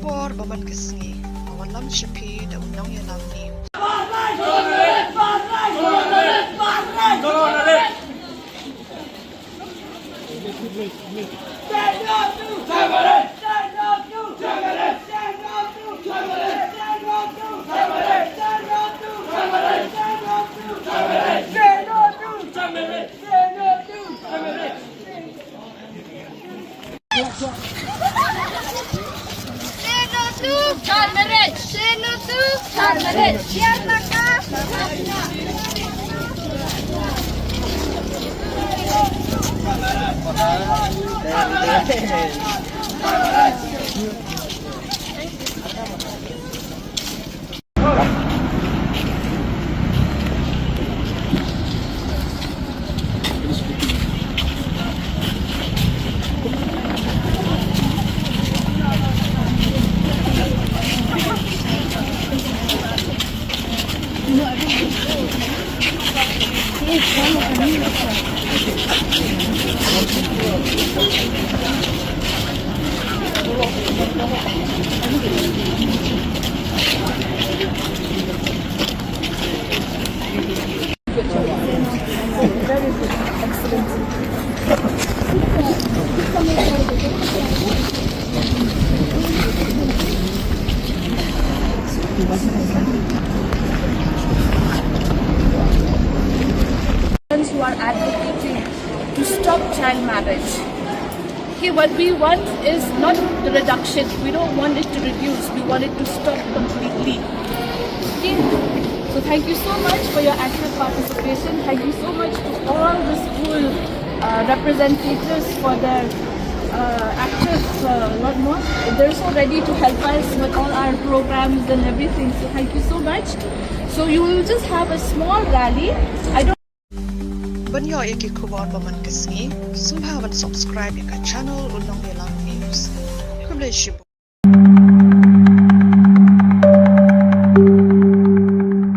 Kubor baman kesngi awan lam shipi da unang yalam ni who are advocating to stop child marriage. Okay, what we want is not the reduction. We don't want it to reduce. We want it to stop completely. Okay, so thank you so much for your active participation. Thank you so much to all the school representatives for their active lot more. They're so ready to help us with all our programs and everything. So thank you so much. So you will just have a small rally. I don't Banyo iki kubor baman kesngi sumhawan subscribe ika channel unang yalam news. Kublai shibu.